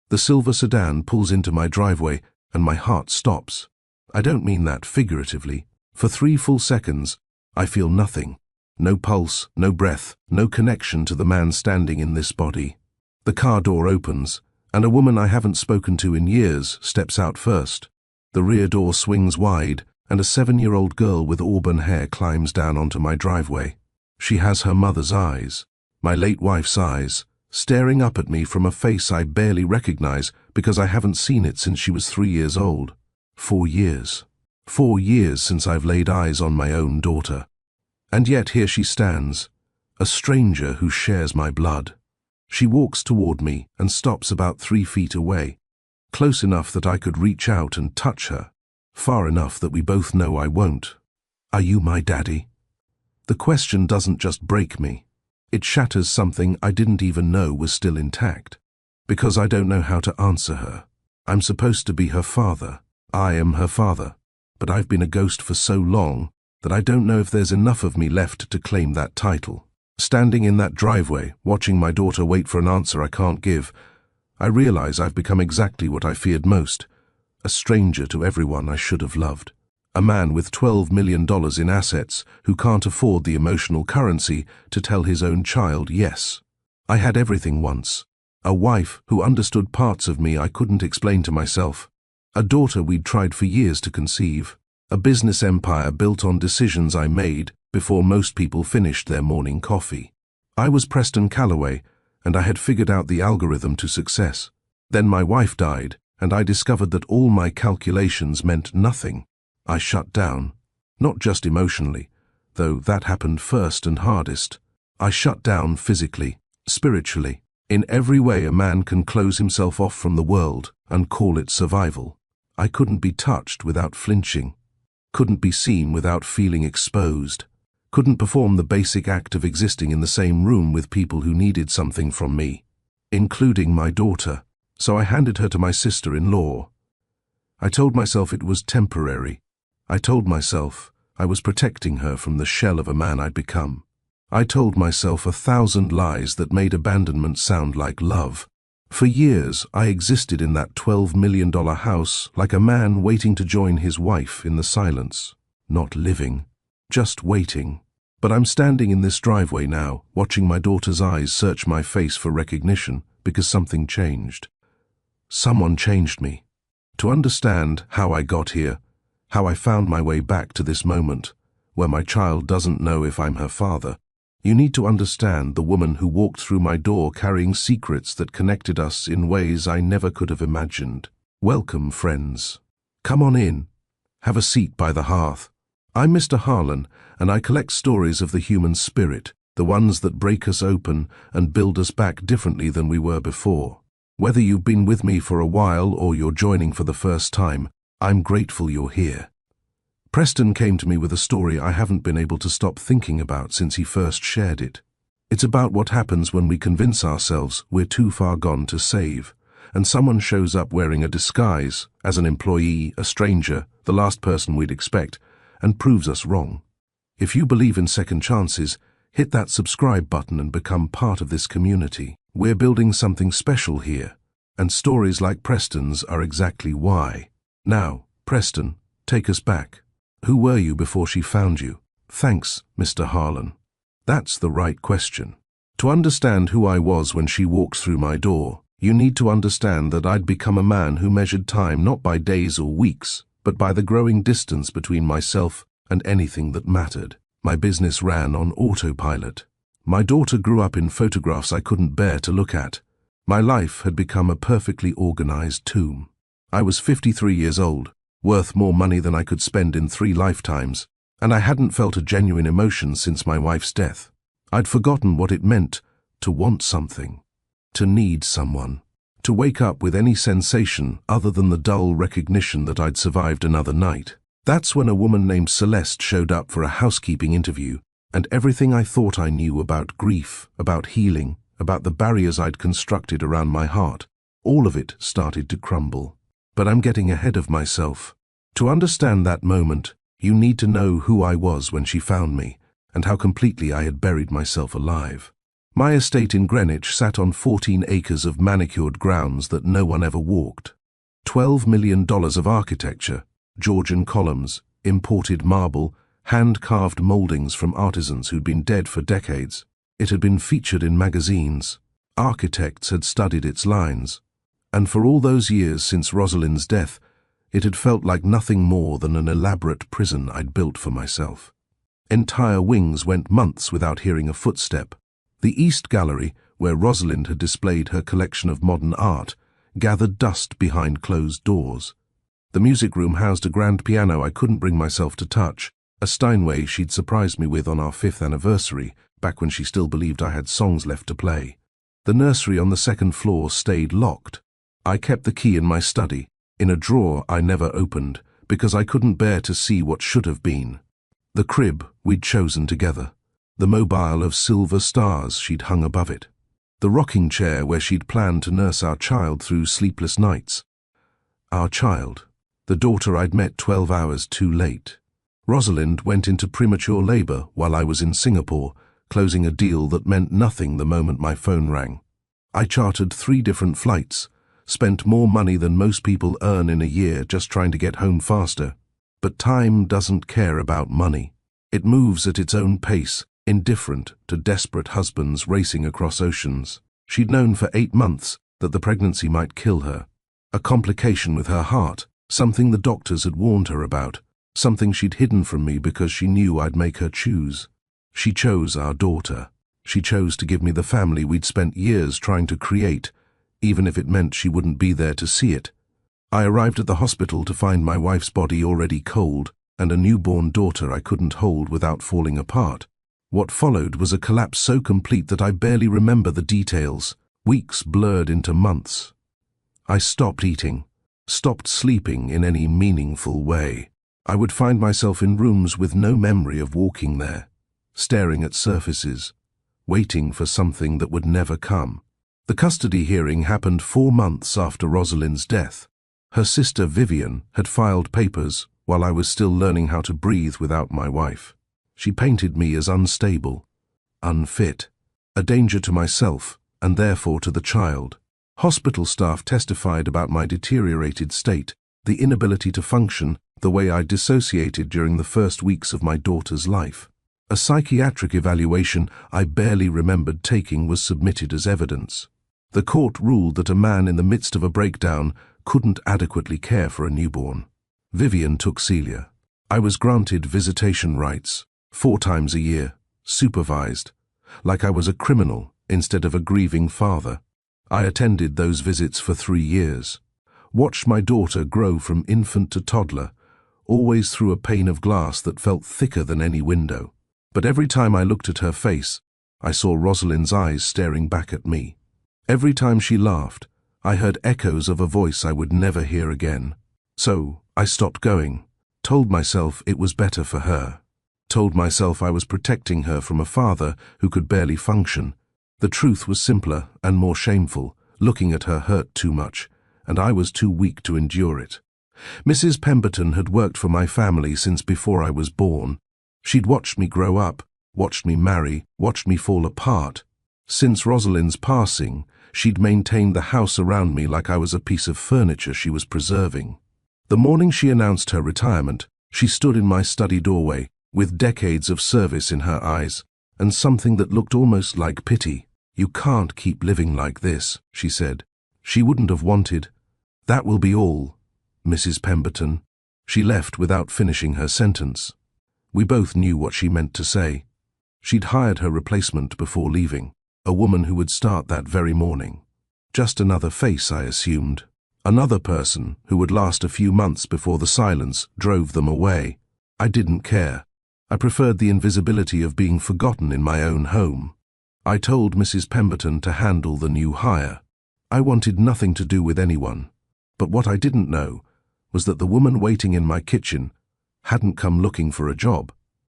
The silver sedan pulls into my driveway, and my heart stops. I don't mean that figuratively. For 3 full seconds, I feel nothing. No pulse, no breath, no connection to the man standing in this body. The car door opens, and a woman I haven't spoken to in years steps out first. The rear door swings wide, and a 7-year-old girl with auburn hair climbs down onto my driveway. She has her mother's eyes, my late wife's eyes, staring up at me from a face I barely recognize because I haven't seen it since she was 3 years old. 4 years. 4 years since I've laid eyes on my own daughter. And yet here she stands, a stranger who shares my blood. She walks toward me and stops about 3 feet away, close enough that I could reach out and touch her, far enough that we both know I won't. Are you my daddy? The question doesn't just break me. It shatters something I didn't even know was still intact. Because I don't know how to answer her. I'm supposed to be her father. I am her father. But I've been a ghost for so long that I don't know if there's enough of me left to claim that title. Standing in that driveway, watching my daughter wait for an answer I can't give, I realize I've become exactly what I feared most, a stranger to everyone I should have loved. A man with $12 million in assets who can't afford the emotional currency to tell his own child yes. I had everything once. A wife who understood parts of me I couldn't explain to myself. A daughter we'd tried for years to conceive. A business empire built on decisions I made before most people finished their morning coffee. I was Preston Calloway, and I had figured out the algorithm to success. Then my wife died, and I discovered that all my calculations meant nothing. I shut down. Not just emotionally, though that happened first and hardest. I shut down physically, spiritually. In every way a man can close himself off from the world and call it survival. I couldn't be touched without flinching. Couldn't be seen without feeling exposed. Couldn't perform the basic act of existing in the same room with people who needed something from me, including my daughter. So I handed her to my sister-in-law. I told myself it was temporary. I told myself I was protecting her from the shell of a man I'd become. I told myself 1,000 lies that made abandonment sound like love. For years, I existed in that $12 million house like a man waiting to join his wife in the silence. Not living, just waiting. But I'm standing in this driveway now, watching my daughter's eyes search my face for recognition because something changed. Someone changed me. To understand how I got here, how I found my way back to this moment, where my child doesn't know if I'm her father, you need to understand the woman who walked through my door carrying secrets that connected us in ways I never could have imagined. Welcome, friends. Come on in. Have a seat by the hearth. I'm Mr. Harlan, and I collect stories of the human spirit, the ones that break us open and build us back differently than we were before. Whether you've been with me for a while or you're joining for the first time, I'm grateful you're here. Preston came to me with a story I haven't been able to stop thinking about since he first shared it. It's about what happens when we convince ourselves we're too far gone to save, and someone shows up wearing a disguise, as an employee, a stranger, the last person we'd expect, and proves us wrong. If you believe in second chances, hit that subscribe button and become part of this community. We're building something special here, and stories like Preston's are exactly why. Now, Preston, take us back. Who were you before she found you? Thanks, Mr. Harlan. That's the right question. To understand who I was when she walked through my door, you need to understand that I'd become a man who measured time not by days or weeks, but by the growing distance between myself and anything that mattered. My business ran on autopilot. My daughter grew up in photographs I couldn't bear to look at. My life had become a perfectly organized tomb. I was 53 years old, worth more money than I could spend in 3 lifetimes, and I hadn't felt a genuine emotion since my wife's death. I'd forgotten what it meant to want something, to need someone, to wake up with any sensation other than the dull recognition that I'd survived another night. That's when a woman named Celeste showed up for a housekeeping interview, and everything I thought I knew about grief, about healing, about the barriers I'd constructed around my heart, all of it started to crumble. But I'm getting ahead of myself. To understand that moment, you need to know who I was when she found me, and how completely I had buried myself alive. My estate in Greenwich sat on 14 acres of manicured grounds that no one ever walked. $12 million of architecture, Georgian columns, imported marble, hand-carved mouldings from artisans who'd been dead for decades. It had been featured in magazines. Architects had studied its lines. And for all those years since Rosalind's death, it had felt like nothing more than an elaborate prison I'd built for myself. Entire wings went months without hearing a footstep. The East Gallery, where Rosalind had displayed her collection of modern art, gathered dust behind closed doors. The music room housed a grand piano I couldn't bring myself to touch, a Steinway she'd surprised me with on our 5th anniversary, back when she still believed I had songs left to play. The nursery on the 2nd floor stayed locked. I kept the key in my study, in a drawer I never opened, because I couldn't bear to see what should have been. The crib we'd chosen together, the mobile of silver stars she'd hung above it, the rocking chair where she'd planned to nurse our child through sleepless nights. Our child, the daughter I'd met 12 hours too late. Rosalind went into premature labor while I was in Singapore, closing a deal that meant nothing the moment my phone rang. I chartered 3 different flights, spent more money than most people earn in a year just trying to get home faster. But time doesn't care about money. It moves at its own pace, indifferent to desperate husbands racing across oceans. She'd known for 8 months that the pregnancy might kill her. A complication with her heart, something the doctors had warned her about, something she'd hidden from me because she knew I'd make her choose. She chose our daughter. She chose to give me the family we'd spent years trying to create, even if it meant she wouldn't be there to see it. I arrived at the hospital to find my wife's body already cold and a newborn daughter I couldn't hold without falling apart. What followed was a collapse so complete that I barely remember the details. Weeks blurred into months. I stopped eating, stopped sleeping in any meaningful way. I would find myself in rooms with no memory of walking there, staring at surfaces, waiting for something that would never come. The custody hearing happened 4 months after Rosalind's death. Her sister Vivian had filed papers while I was still learning how to breathe without my wife. She painted me as unstable, unfit, a danger to myself and therefore to the child. Hospital staff testified about my deteriorated state, the inability to function the way I dissociated during the first weeks of my daughter's life. A psychiatric evaluation I barely remembered taking was submitted as evidence. The court ruled that a man in the midst of a breakdown couldn't adequately care for a newborn. Vivian took Celia. I was granted visitation rights, 4 times a year, supervised, like I was a criminal instead of a grieving father. I attended those visits for 3 years, watched my daughter grow from infant to toddler, always through a pane of glass that felt thicker than any window. But every time I looked at her face, I saw Rosalind's eyes staring back at me. Every time she laughed, I heard echoes of a voice I would never hear again. So I stopped going, told myself it was better for her, told myself I was protecting her from a father who could barely function. The truth was simpler and more shameful. Looking at her hurt too much, and I was too weak to endure it. Mrs. Pemberton had worked for my family since before I was born. She'd watched me grow up, watched me marry, watched me fall apart. Since Rosalind's passing, she'd maintained the house around me like I was a piece of furniture she was preserving. The morning she announced her retirement, she stood in my study doorway, with decades of service in her eyes, and something that looked almost like pity. "You can't keep living like this," she said. She wouldn't have wanted. "That will be all, Mrs. Pemberton." She left without finishing her sentence. We both knew what she meant to say. She'd hired her replacement before leaving, a woman who would start that very morning. Just another face, I assumed. Another person who would last a few months before the silence drove them away. I didn't care. I preferred the invisibility of being forgotten in my own home. I told Mrs. Pemberton to handle the new hire. I wanted nothing to do with anyone. But what I didn't know was that the woman waiting in my kitchen hadn't come looking for a job.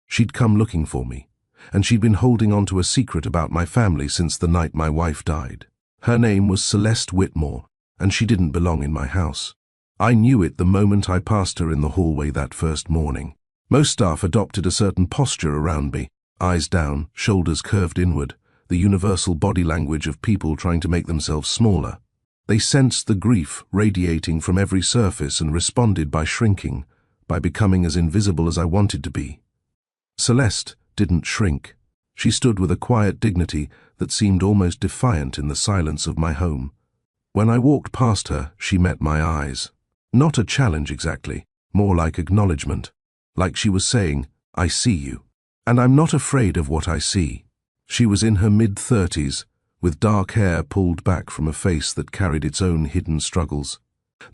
She'd come looking for me, and she'd been holding on to a secret about my family since the night my wife died. Her name was Celeste Whitmore, and she didn't belong in my house. I knew it the moment I passed her in the hallway that first morning. Most staff adopted a certain posture around me, eyes down, shoulders curved inward. the universal body language of people trying to make themselves smaller. They sensed the grief radiating from every surface and responded by shrinking, by becoming as invisible as I wanted to be. Celeste didn't shrink. She stood with a quiet dignity that seemed almost defiant in the silence of my home. When I walked past her, she met my eyes. Not a challenge exactly, more like acknowledgement. Like she was saying, "I see you. And I'm not afraid of what I see." She was in her mid-30s, with dark hair pulled back from a face that carried its own hidden struggles.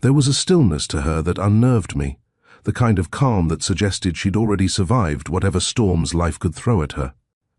There was a stillness to her that unnerved me, the kind of calm that suggested she'd already survived whatever storms life could throw at her.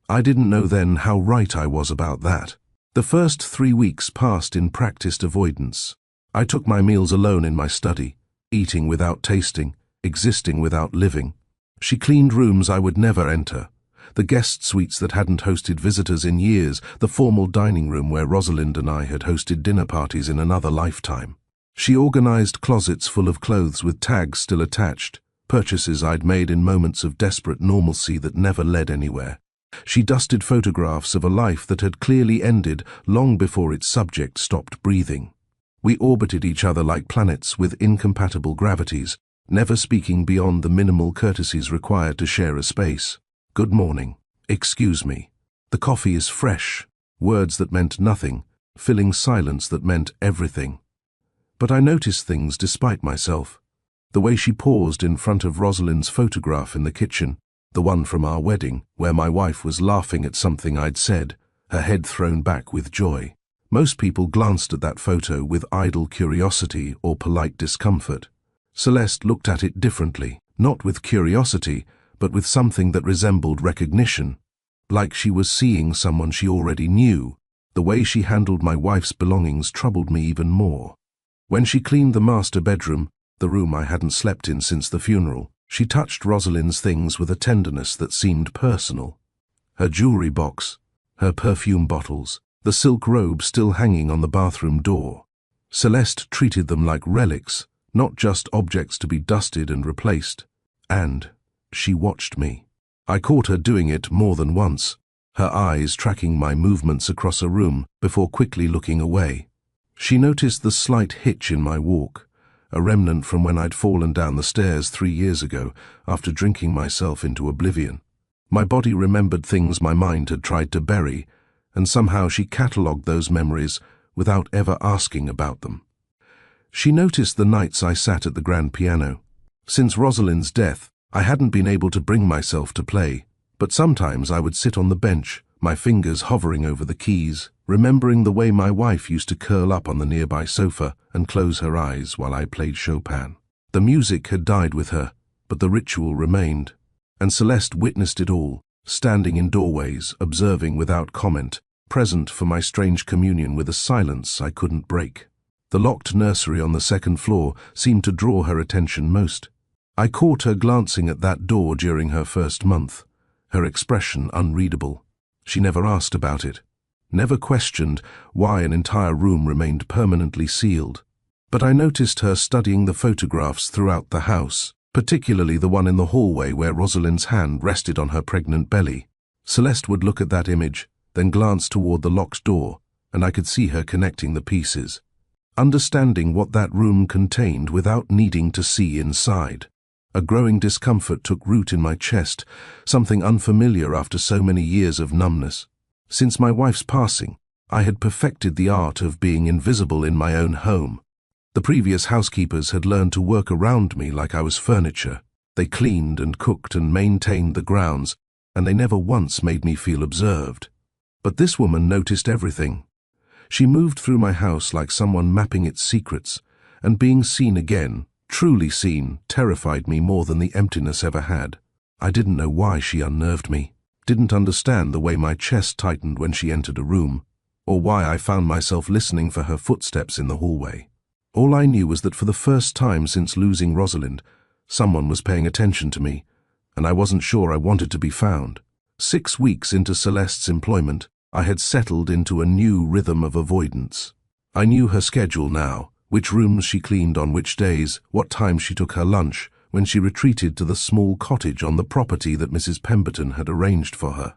I didn't know then how right I was about that. The first 3 weeks passed in practiced avoidance. I took my meals alone in my study, eating without tasting, existing without living. She cleaned rooms I would never enter, the guest suites that hadn't hosted visitors in years, the formal dining room where Rosalind and I had hosted dinner parties in another lifetime. She organized closets full of clothes with tags still attached, purchases I'd made in moments of desperate normalcy that never led anywhere. She dusted photographs of a life that had clearly ended long before its subject stopped breathing. We orbited each other like planets with incompatible gravities, never speaking beyond the minimal courtesies required to share a space. "Good morning. Excuse me. The coffee is fresh." Words that meant nothing, filling silence that meant everything. But I noticed things despite myself. The way she paused in front of Rosalind's photograph in the kitchen, the one from our wedding, where my wife was laughing at something I'd said, her head thrown back with joy. Most people glanced at that photo with idle curiosity or polite discomfort. Celeste looked at it differently, not with curiosity, but with something that resembled recognition. Like she was seeing someone she already knew. The way she handled my wife's belongings troubled me even more. When she cleaned the master bedroom, the room I hadn't slept in since the funeral, she touched Rosalind's things with a tenderness that seemed personal. Her jewelry box, her perfume bottles, the silk robe still hanging on the bathroom door. Celeste treated them like relics, not just objects to be dusted and replaced. And she watched me. I caught her doing it more than once, her eyes tracking my movements across a room before quickly looking away. She noticed the slight hitch in my walk, a remnant from when I'd fallen down the stairs 3 years ago after drinking myself into oblivion. My body remembered things my mind had tried to bury, and somehow she catalogued those memories without ever asking about them. She noticed the nights I sat at the grand piano. Since Rosalind's death, I hadn't been able to bring myself to play, but sometimes I would sit on the bench, my fingers hovering over the keys, remembering the way my wife used to curl up on the nearby sofa and close her eyes while I played Chopin. The music had died with her, but the ritual remained, and Celeste witnessed it all, standing in doorways, observing without comment, present for my strange communion with a silence I couldn't break. The locked nursery on the second floor seemed to draw her attention most. I caught her glancing at that door during her first month, her expression unreadable. She never asked about it, never questioned why an entire room remained permanently sealed. But I noticed her studying the photographs throughout the house, particularly the one in the hallway where Rosalind's hand rested on her pregnant belly. Celeste would look at that image, then glance toward the locked door, and I could see her connecting the pieces, understanding what that room contained without needing to see inside. A growing discomfort took root in my chest, something unfamiliar after so many years of numbness. Since my wife's passing, I had perfected the art of being invisible in my own home. The previous housekeepers had learned to work around me like I was furniture. They cleaned and cooked and maintained the grounds, and they never once made me feel observed. But this woman noticed everything. She moved through my house like someone mapping its secrets, and being seen again, truly seen, terrified me more than the emptiness ever had. I didn't know why she unnerved me, didn't understand the way my chest tightened when she entered a room, or why I found myself listening for her footsteps in the hallway. All I knew was that for the first time since losing Rosalind, someone was paying attention to me, and I wasn't sure I wanted to be found. 6 weeks into Celeste's employment, I had settled into a new rhythm of avoidance. I knew her schedule now, which rooms she cleaned on which days, what time she took her lunch, when she retreated to the small cottage on the property that Mrs. Pemberton had arranged for her.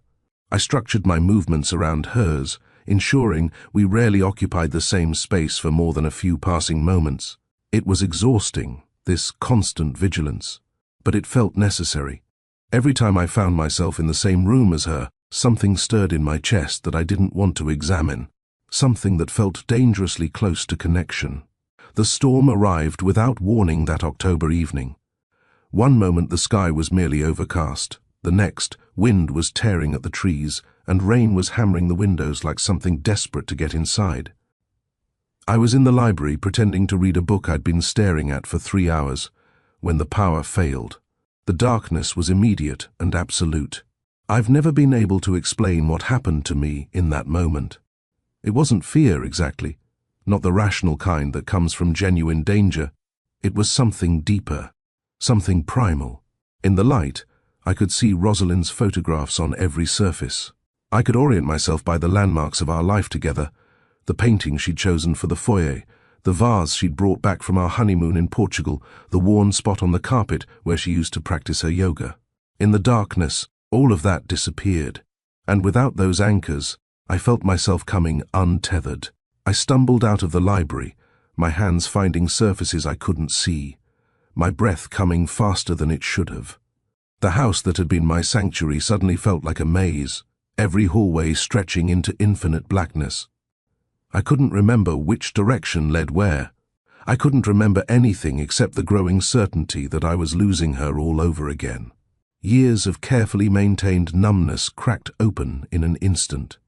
I structured my movements around hers, ensuring we rarely occupied the same space for more than a few passing moments. It was exhausting, this constant vigilance, but it felt necessary. Every time I found myself in the same room as her, something stirred in my chest that I didn't want to examine, something that felt dangerously close to connection. The storm arrived without warning that October evening. One moment the sky was merely overcast. The next, wind was tearing at the trees, and rain was hammering the windows like something desperate to get inside. I was in the library pretending to read a book I'd been staring at for 3 hours, when the power failed. The darkness was immediate and absolute. I've never been able to explain what happened to me in that moment. It wasn't fear exactly, not the rational kind that comes from genuine danger. It was something deeper, something primal. In the light, I could see Rosalind's photographs on every surface. I could orient myself by the landmarks of our life together, the painting she'd chosen for the foyer, the vase she'd brought back from our honeymoon in Portugal, the worn spot on the carpet where she used to practice her yoga. In the darkness, all of that disappeared, and without those anchors, I felt myself coming untethered. I stumbled out of the library, my hands finding surfaces I couldn't see, my breath coming faster than it should have. The house that had been my sanctuary suddenly felt like a maze, every hallway stretching into infinite blackness. I couldn't remember which direction led where. I couldn't remember anything except the growing certainty that I was losing her all over again. Years of carefully maintained numbness cracked open in an instant.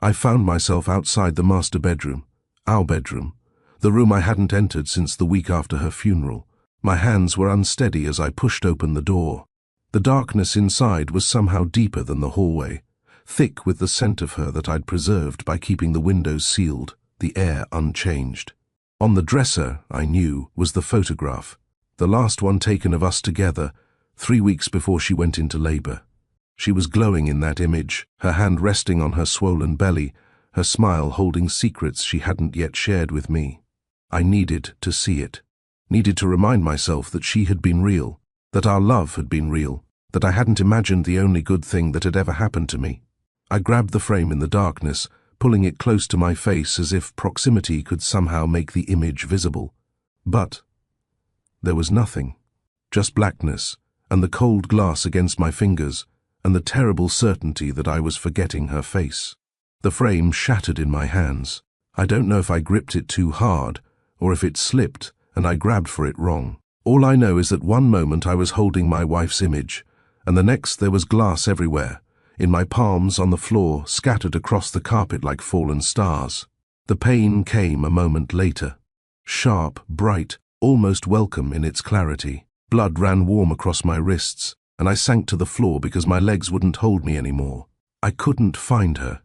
I found myself outside the master bedroom, our bedroom, the room I hadn't entered since the week after her funeral. My hands were unsteady as I pushed open the door. The darkness inside was somehow deeper than the hallway, thick with the scent of her that I'd preserved by keeping the windows sealed, the air unchanged. On the dresser, I knew, was the photograph, the last one taken of us together, 3 weeks before she went into labor. She was glowing in that image, her hand resting on her swollen belly, her smile holding secrets she hadn't yet shared with me. I needed to see it, needed to remind myself that she had been real, that our love had been real, that I hadn't imagined the only good thing that had ever happened to me. I grabbed the frame in the darkness, pulling it close to my face as if proximity could somehow make the image visible. But there was nothing, just blackness, and the cold glass against my fingers, and the terrible certainty that I was forgetting her face. The frame shattered in my hands. I don't know if I gripped it too hard, or if it slipped and I grabbed for it wrong. All I know is that one moment I was holding my wife's image, and the next there was glass everywhere, in my palms, on the floor, scattered across the carpet like fallen stars. The pain came a moment later, sharp, bright, almost welcome in its clarity. Blood ran warm across my wrists, and I sank to the floor because my legs wouldn't hold me anymore. I couldn't find her.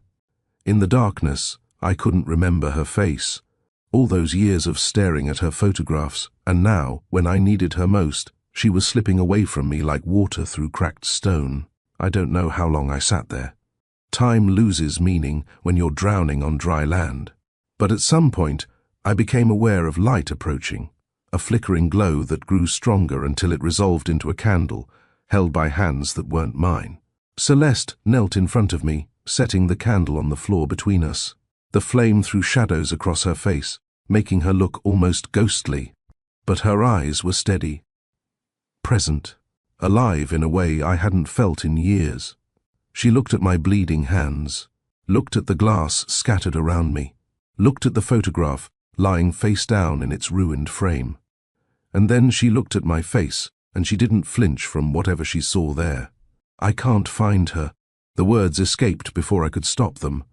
In the darkness, I couldn't remember her face. All those years of staring at her photographs, and now, when I needed her most, she was slipping away from me like water through cracked stone. I don't know how long I sat there. Time loses meaning when you're drowning on dry land. But at some point, I became aware of light approaching, a flickering glow that grew stronger until it resolved into a candle, held by hands that weren't mine. Celeste knelt in front of me, setting the candle on the floor between us. The flame threw shadows across her face, making her look almost ghostly. But her eyes were steady, present, alive in a way I hadn't felt in years. She looked at my bleeding hands, looked at the glass scattered around me, looked at the photograph lying face down in its ruined frame. And then she looked at my face, and she didn't flinch from whatever she saw there. I can't find her. The words escaped before I could stop them,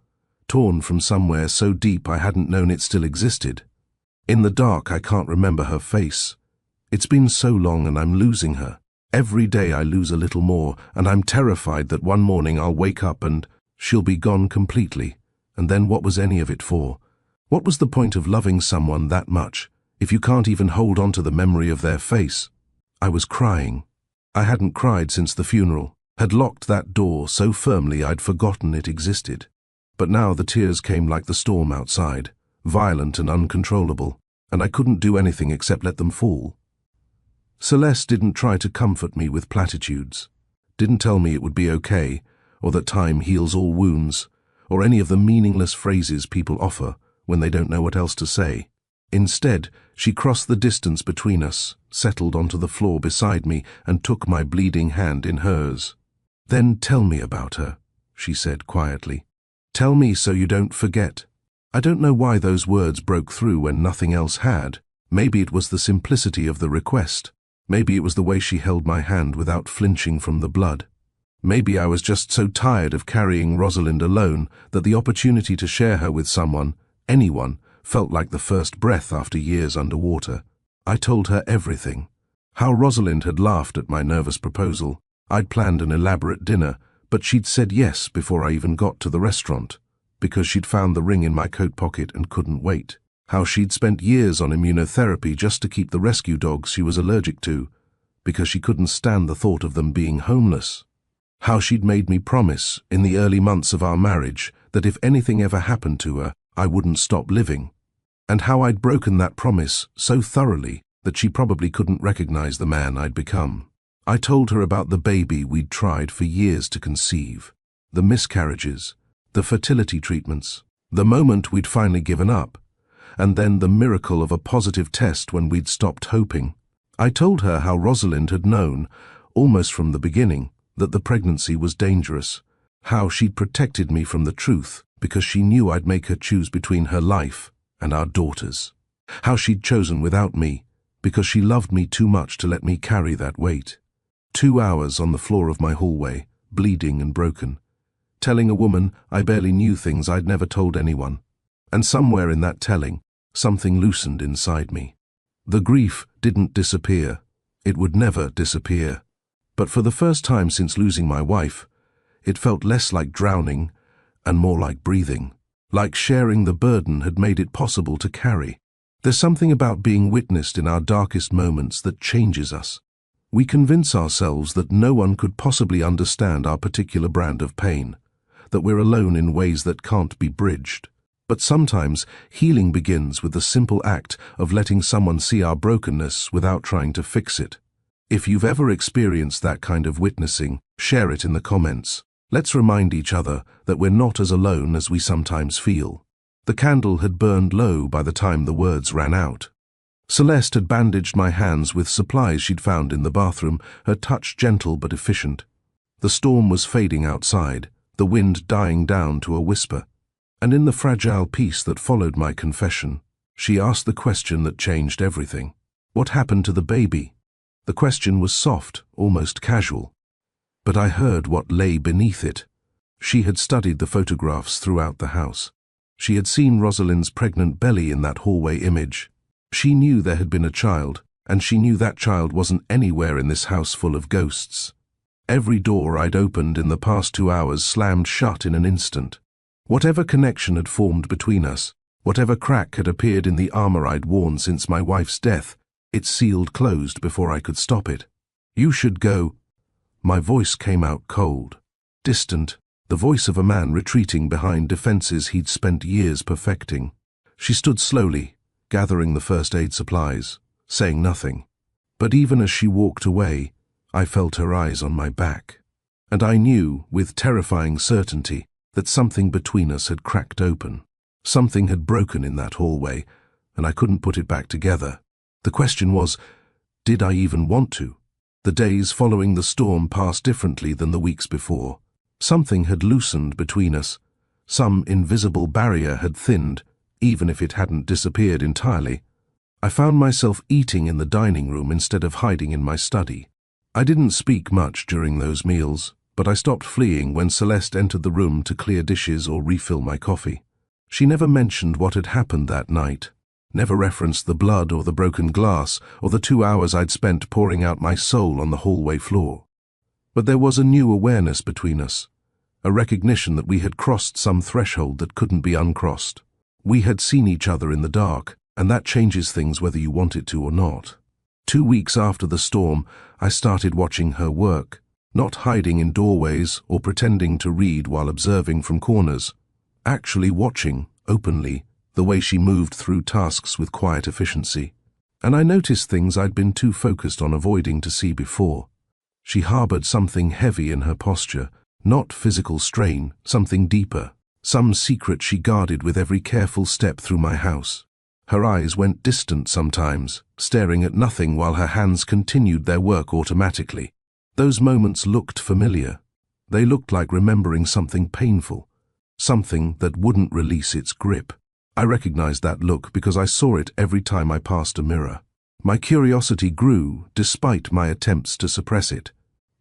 torn from somewhere so deep I hadn't known it still existed. In the dark, I can't remember her face. It's been so long and I'm losing her. Every day I lose a little more, and I'm terrified that one morning I'll wake up and she'll be gone completely. And then what was any of it for? What was the point of loving someone that much, if you can't even hold on to the memory of their face? I was crying. I hadn't cried since the funeral, had locked that door so firmly I'd forgotten it existed. But now the tears came like the storm outside, violent and uncontrollable, and I couldn't do anything except let them fall. Celeste didn't try to comfort me with platitudes, didn't tell me it would be okay, or that time heals all wounds, or any of the meaningless phrases people offer when they don't know what else to say. Instead, she crossed the distance between us, settled onto the floor beside me, and took my bleeding hand in hers. "Then tell me about her," she said quietly. "Tell me so you don't forget." I don't know why those words broke through when nothing else had. Maybe it was the simplicity of the request. Maybe it was the way she held my hand without flinching from the blood. Maybe I was just so tired of carrying Rosalind alone that the opportunity to share her with someone, anyone, felt like the first breath after years underwater. I told her everything. How Rosalind had laughed at my nervous proposal. I'd planned an elaborate dinner, but she'd said yes before I even got to the restaurant, because she'd found the ring in my coat pocket and couldn't wait. How she'd spent years on immunotherapy just to keep the rescue dogs she was allergic to, because she couldn't stand the thought of them being homeless. How she'd made me promise, in the early months of our marriage, that if anything ever happened to her, I wouldn't stop living. And how I'd broken that promise so thoroughly that she probably couldn't recognize the man I'd become. I told her about the baby we'd tried for years to conceive, the miscarriages, the fertility treatments, the moment we'd finally given up, and then the miracle of a positive test when we'd stopped hoping. I told her how Rosalind had known, almost from the beginning, that the pregnancy was dangerous, how she'd protected me from the truth because she knew I'd make her choose between her life and our daughters, how she'd chosen without me because she loved me too much to let me carry that weight. 2 hours on the floor of my hallway, bleeding and broken, telling a woman I barely knew things I'd never told anyone. And somewhere in that telling, something loosened inside me. The grief didn't disappear. It would never disappear. But for the first time since losing my wife, it felt less like drowning and more like breathing. Like sharing the burden had made it possible to carry. There's something about being witnessed in our darkest moments that changes us. We convince ourselves that no one could possibly understand our particular brand of pain, that we're alone in ways that can't be bridged. But sometimes healing begins with the simple act of letting someone see our brokenness without trying to fix it. If you've ever experienced that kind of witnessing, share it in the comments. Let's remind each other that we're not as alone as we sometimes feel. The candle had burned low by the time the words ran out. Celeste had bandaged my hands with supplies she'd found in the bathroom, her touch gentle but efficient. The storm was fading outside, the wind dying down to a whisper. And in the fragile peace that followed my confession, she asked the question that changed everything. What happened to the baby? The question was soft, almost casual. But I heard what lay beneath it. She had studied the photographs throughout the house. She had seen Rosalind's pregnant belly in that hallway image. She knew there had been a child, and she knew that child wasn't anywhere in this house full of ghosts. Every door I'd opened in the past 2 hours slammed shut in an instant. Whatever connection had formed between us, whatever crack had appeared in the armor I'd worn since my wife's death, it sealed closed before I could stop it. "You should go." My voice came out cold, distant, the voice of a man retreating behind defenses he'd spent years perfecting. She stood slowly, gathering the first aid supplies, saying nothing. But even as she walked away, I felt her eyes on my back. And I knew, with terrifying certainty, that something between us had cracked open. Something had broken in that hallway, and I couldn't put it back together. The question was, did I even want to? The days following the storm passed differently than the weeks before. Something had loosened between us. Some invisible barrier had thinned, even if it hadn't disappeared entirely. I found myself eating in the dining room instead of hiding in my study. I didn't speak much during those meals, but I stopped fleeing when Celeste entered the room to clear dishes or refill my coffee. She never mentioned what had happened that night, never referenced the blood or the broken glass or the 2 hours I'd spent pouring out my soul on the hallway floor. But there was a new awareness between us, a recognition that we had crossed some threshold that couldn't be uncrossed. We had seen each other in the dark, and that changes things whether you want it to or not. 2 weeks after the storm, I started watching her work, not hiding in doorways or pretending to read while observing from corners, actually watching, openly, the way she moved through tasks with quiet efficiency. And I noticed things I'd been too focused on avoiding to see before. She harbored something heavy in her posture, Not physical strain, something deeper, some secret she guarded with every careful step through my house. Her eyes went distant sometimes, staring at nothing while her hands continued their work automatically. Those moments looked familiar. They looked like remembering something painful, something that wouldn't release its grip. I recognized that look because I saw it every time I passed a mirror. My curiosity grew despite my attempts to suppress it.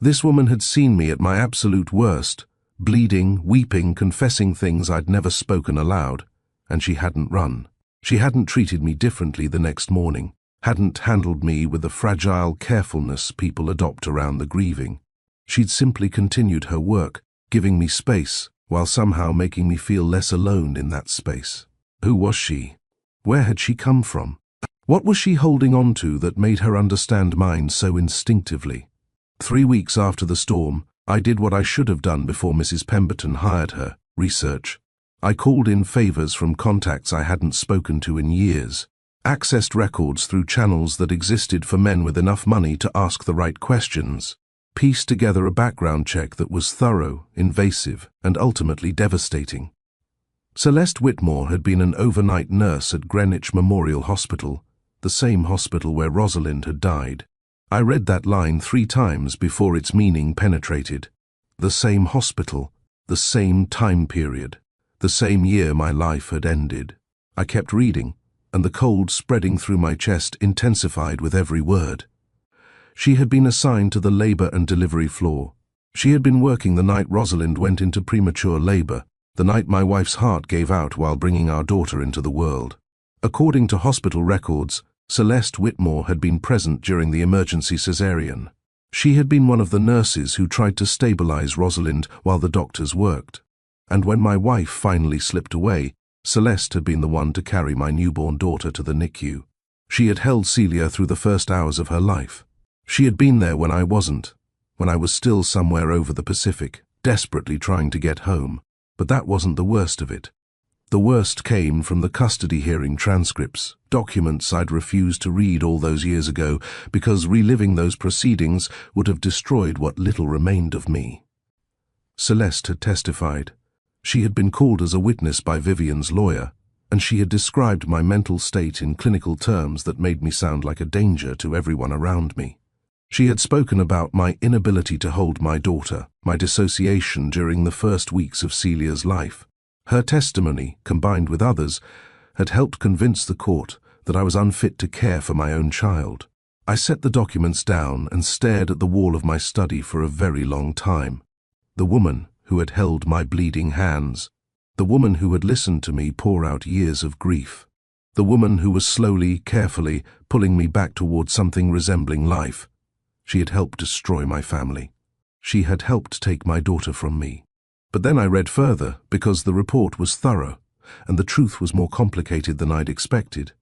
This woman had seen me at my absolute worst, bleeding, weeping, confessing things I'd never spoken aloud, and she hadn't run. She hadn't treated me differently the next morning, hadn't handled me with the fragile carefulness people adopt around the grieving. She'd simply continued her work, giving me space, while somehow making me feel less alone in that space. Who was she? Where had she come from? What was she holding on to that made her understand mine so instinctively? 3 weeks after the storm, I did what I should have done before Mrs. Pemberton hired her: research. I called in favors from contacts I hadn't spoken to in years, accessed records through channels that existed for men with enough money to ask the right questions, pieced together a background check that was thorough, invasive, and ultimately devastating. Celeste Whitmore had been an overnight nurse at Greenwich Memorial Hospital, the same hospital where Rosalind had died. I read that line 3 times before its meaning penetrated. The same hospital, the same time period, the same year my life had ended. I kept reading, and the cold spreading through my chest intensified with every word. She had been assigned to the labor and delivery floor. She had been working the night Rosalind went into premature labor, the night my wife's heart gave out while bringing our daughter into the world. According to hospital records, Celeste Whitmore had been present during the emergency cesarean. She had been one of the nurses who tried to stabilize Rosalind while the doctors worked. And when my wife finally slipped away, Celeste had been the one to carry my newborn daughter to the NICU. She had held Celia through the first hours of her life. She had been there when I wasn't, when I was still somewhere over the Pacific, desperately trying to get home. But that wasn't the worst of it. The worst came from the custody hearing transcripts, documents I'd refused to read all those years ago because reliving those proceedings would have destroyed what little remained of me. Celeste had testified. She had been called as a witness by Vivian's lawyer, and she had described my mental state in clinical terms that made me sound like a danger to everyone around me. She had spoken about my inability to hold my daughter, my dissociation during the first weeks of Celia's life. Her testimony, combined with others, had helped convince the court that I was unfit to care for my own child. I set the documents down and stared at the wall of my study for a very long time. The woman who had held my bleeding hands, the woman who had listened to me pour out years of grief, the woman who was slowly, carefully pulling me back toward something resembling life. She had helped destroy my family. She had helped take my daughter from me. But then I read further because the report was thorough, and the truth was more complicated than I'd expected.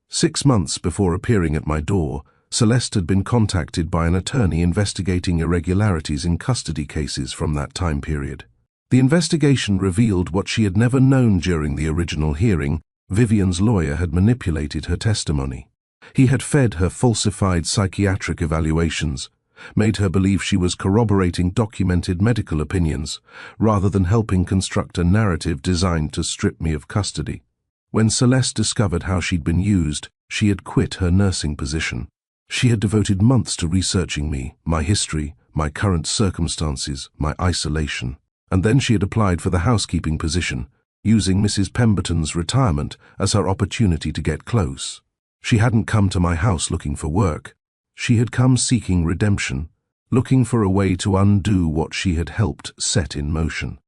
6 months before appearing at my door, Celeste had been contacted by an attorney investigating irregularities in custody cases from that time period. The investigation revealed what she had never known during the original hearing. Vivian's lawyer had manipulated her testimony. He had fed her falsified psychiatric evaluations, made her believe she was corroborating documented medical opinions, rather than helping construct a narrative designed to strip me of custody. When Celeste discovered how she'd been used, she had quit her nursing position. She had devoted months to researching me, my history, my current circumstances, my isolation. And then she had applied for the housekeeping position, using Mrs. Pemberton's retirement as her opportunity to get close. She hadn't come to my house looking for work. She had come seeking redemption, looking for a way to undo what she had helped set in motion.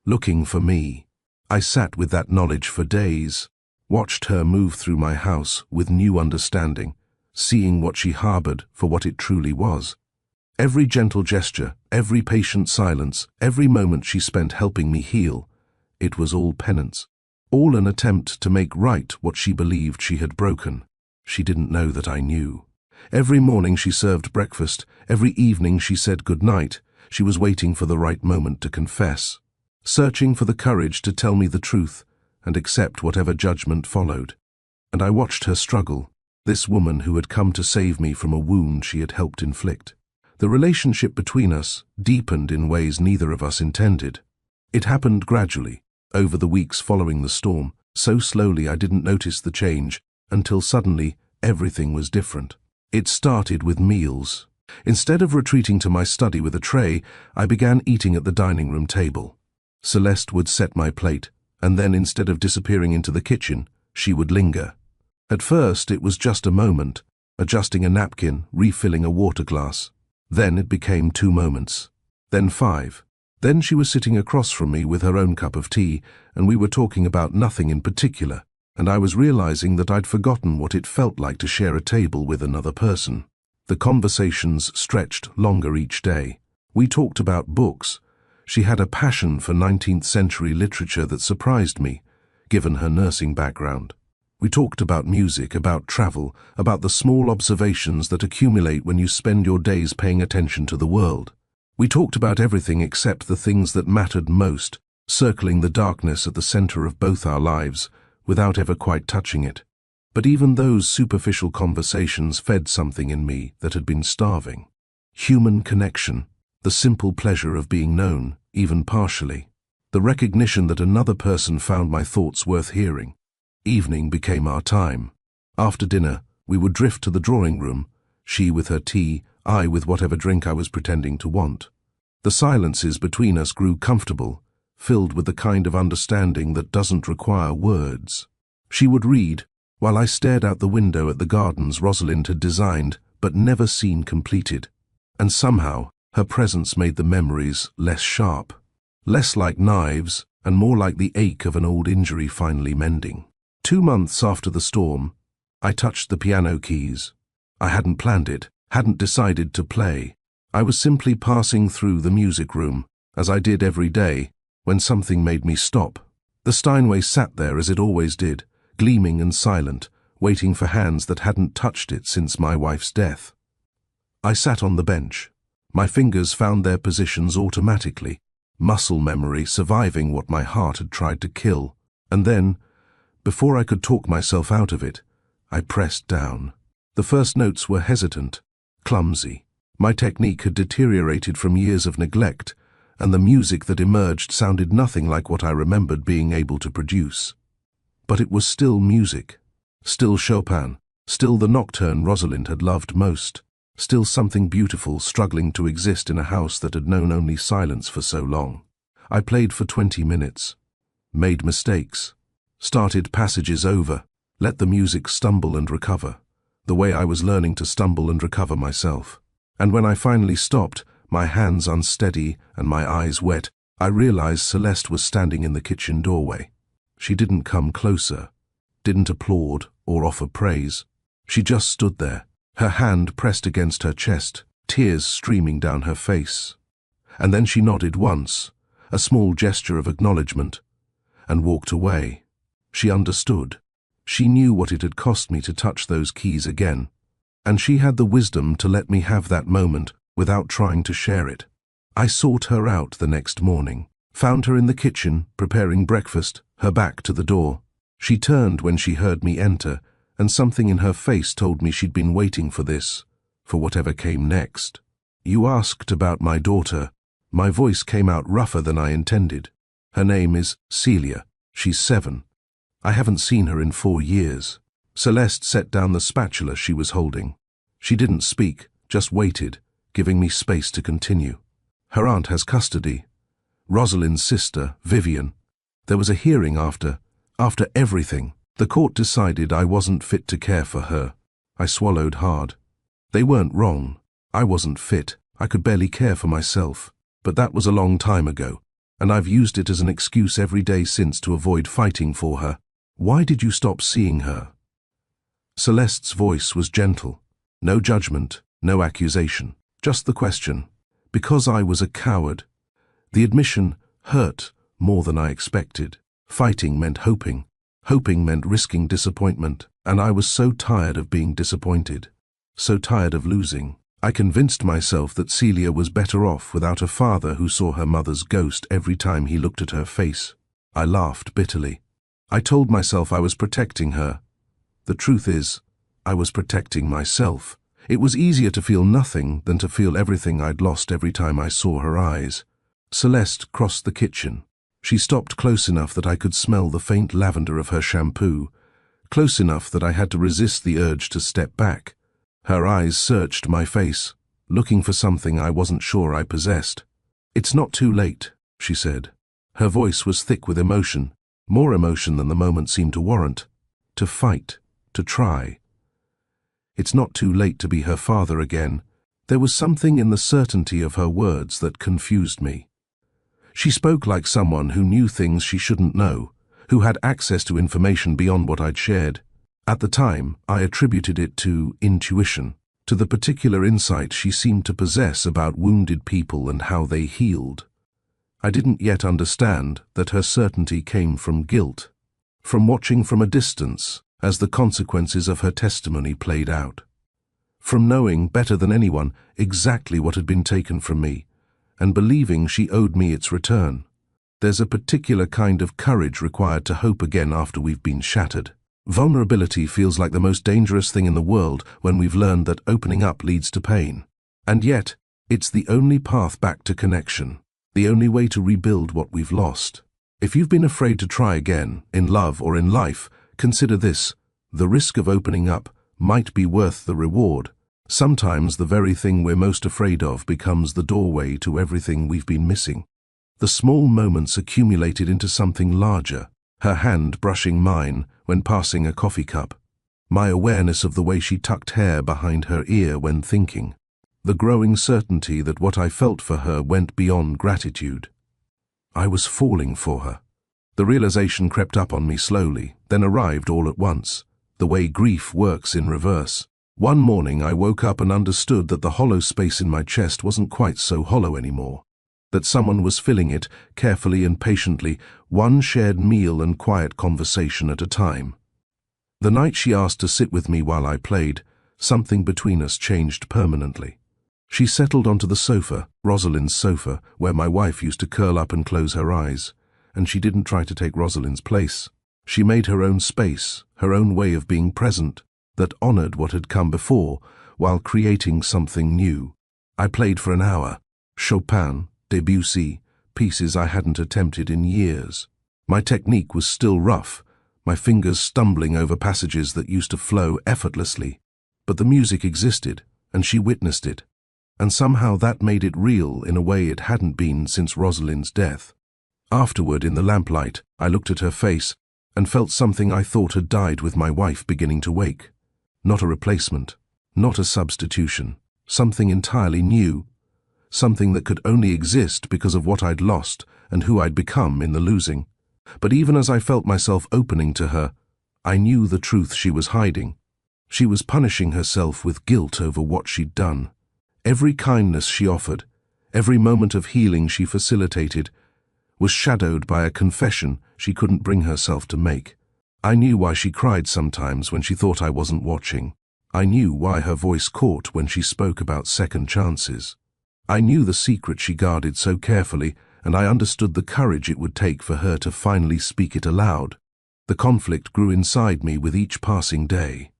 Looking for me. I sat with that knowledge for days, watched her move through my house with new understanding, seeing what she harbored for what it truly was. Every gentle gesture, every patient silence, every moment she spent helping me heal, it was all penance, all an attempt to make right what she believed she had broken. She didn't know that I knew. Every morning she served breakfast, every evening she said goodnight. She was waiting for the right moment to confess, searching for the courage to tell me the truth and accept whatever judgment followed. And I watched her struggle, this woman who had come to save me from a wound she had helped inflict. The relationship between us deepened in ways neither of us intended. It happened gradually, over the weeks following the storm, so slowly I didn't notice the change, until suddenly everything was different. It started with meals. Instead of retreating to my study with a tray, I began eating at the dining room table. Celeste would set my plate, and then instead of disappearing into the kitchen, she would linger. At first it was just a moment, adjusting a napkin, refilling a water glass. Then it became 2 moments. Then 5. Then she was sitting across from me with her own cup of tea, and we were talking about nothing in particular, and I was realizing that I'd forgotten what it felt like to share a table with another person. The conversations stretched longer each day. We talked about books. She had a passion for 19th century literature that surprised me, given her nursing background. We talked about music, about travel, about the small observations that accumulate when you spend your days paying attention to the world. We talked about everything except the things that mattered most, circling the darkness at the center of both our lives, without ever quite touching it. But even those superficial conversations fed something in me that had been starving. Human connection, the simple pleasure of being known, even partially. The recognition that another person found my thoughts worth hearing. Evening became our time. After dinner, we would drift to the drawing room, she with her tea, I with whatever drink I was pretending to want. The silences between us grew comfortable, filled with the kind of understanding that doesn't require words. She would read, while I stared out the window at the gardens Rosalind had designed but never seen completed. And somehow, her presence made the memories less sharp, less like knives, and more like the ache of an old injury finally mending. 2 months after the storm, I touched the piano keys. I hadn't planned it, hadn't decided to play. I was simply passing through the music room, as I did every day, when something made me stop. The Steinway sat there as it always did, gleaming and silent, waiting for hands that hadn't touched it since my wife's death. I sat on the bench. My fingers found their positions automatically, muscle memory surviving what my heart had tried to kill. And then, before I could talk myself out of it, I pressed down. The first notes were hesitant, clumsy. My technique had deteriorated from years of neglect, and the music that emerged sounded nothing like what I remembered being able to produce. But it was still music, still Chopin, still the nocturne Rosalind had loved most, still something beautiful struggling to exist in a house that had known only silence for so long. I played for 20 minutes, made mistakes, started passages over, let the music stumble and recover, the way I was learning to stumble and recover myself. And when I finally stopped, my hands unsteady and my eyes wet, I realized Celeste was standing in the kitchen doorway. She didn't come closer, didn't applaud or offer praise. She just stood there, her hand pressed against her chest, tears streaming down her face. And then she nodded once, a small gesture of acknowledgement, and walked away. She understood. She knew what it had cost me to touch those keys again, and she had the wisdom to let me have that moment without trying to share it. I sought her out the next morning, found her in the kitchen, preparing breakfast, her back to the door. She turned when she heard me enter, and something in her face told me she'd been waiting for this, for whatever came next. "You asked about my daughter." My voice came out rougher than I intended. "Her name is Celia. She's 7. I haven't seen her in 4 years." Celeste set down the spatula she was holding. She didn't speak, just waited, giving me space to continue. "Her aunt has custody. Rosalind's sister, Vivian. There was a hearing after everything. The court decided I wasn't fit to care for her." I swallowed hard. They weren't wrong. I wasn't fit. I could barely care for myself. But that was a long time ago, and I've used it as an excuse every day since to avoid fighting for her. "Why did you stop seeing her?" Celeste's voice was gentle. No judgment, no accusation, just the question. Because I was a coward. The admission hurt more than I expected. Fighting meant hoping. Hoping meant risking disappointment, and I was so tired of being disappointed, so tired of losing. I convinced myself that Celia was better off without a father who saw her mother's ghost every time he looked at her face. I laughed bitterly. I told myself I was protecting her. The truth is, I was protecting myself. It was easier to feel nothing than to feel everything I'd lost every time I saw her eyes. Celeste crossed the kitchen. She stopped close enough that I could smell the faint lavender of her shampoo, close enough that I had to resist the urge to step back. Her eyes searched my face, looking for something I wasn't sure I possessed. "It's not too late," she said. Her voice was thick with emotion, more emotion than the moment seemed to warrant. To fight, to try. It's not too late to be her father again. There was something in the certainty of her words that confused me. She spoke like someone who knew things she shouldn't know, who had access to information beyond what I'd shared. At the time, I attributed it to intuition, to the particular insight she seemed to possess about wounded people and how they healed. I didn't yet understand that her certainty came from guilt, from watching from a distance as the consequences of her testimony played out, from knowing better than anyone exactly what had been taken from me, and believing she owed me its return. There's a particular kind of courage required to hope again after we've been shattered. Vulnerability feels like the most dangerous thing in the world when we've learned that opening up leads to pain. And yet, it's the only path back to connection, the only way to rebuild what we've lost. If you've been afraid to try again, in love or in life, consider this: the risk of opening up might be worth the reward. Sometimes the very thing we're most afraid of becomes the doorway to everything we've been missing. The small moments accumulated into something larger, her hand brushing mine when passing a coffee cup, my awareness of the way she tucked hair behind her ear when thinking, the growing certainty that what I felt for her went beyond gratitude. I was falling for her. The realization crept up on me slowly, then arrived all at once, the way grief works in reverse. One morning I woke up and understood that the hollow space in my chest wasn't quite so hollow anymore, that someone was filling it, carefully and patiently, one shared meal and quiet conversation at a time. The night she asked to sit with me while I played, something between us changed permanently. She settled onto the sofa, Rosalind's sofa, where my wife used to curl up and close her eyes, and she didn't try to take Rosalind's place. She made her own space, her own way of being present, that honored what had come before, while creating something new. I played for an hour. Chopin, Debussy, pieces I hadn't attempted in years. My technique was still rough, my fingers stumbling over passages that used to flow effortlessly. But the music existed, and she witnessed it. And somehow that made it real in a way it hadn't been since Rosalind's death. Afterward, in the lamplight, I looked at her face and felt something I thought had died with my wife beginning to wake. Not a replacement, not a substitution, something entirely new, something that could only exist because of what I'd lost and who I'd become in the losing. But even as I felt myself opening to her, I knew the truth she was hiding. She was punishing herself with guilt over what she'd done. Every kindness she offered, every moment of healing she facilitated, was shadowed by a confession she couldn't bring herself to make. I knew why she cried sometimes when she thought I wasn't watching. I knew why her voice caught when she spoke about second chances. I knew the secret she guarded so carefully, and I understood the courage it would take for her to finally speak it aloud. The conflict grew inside me with each passing day.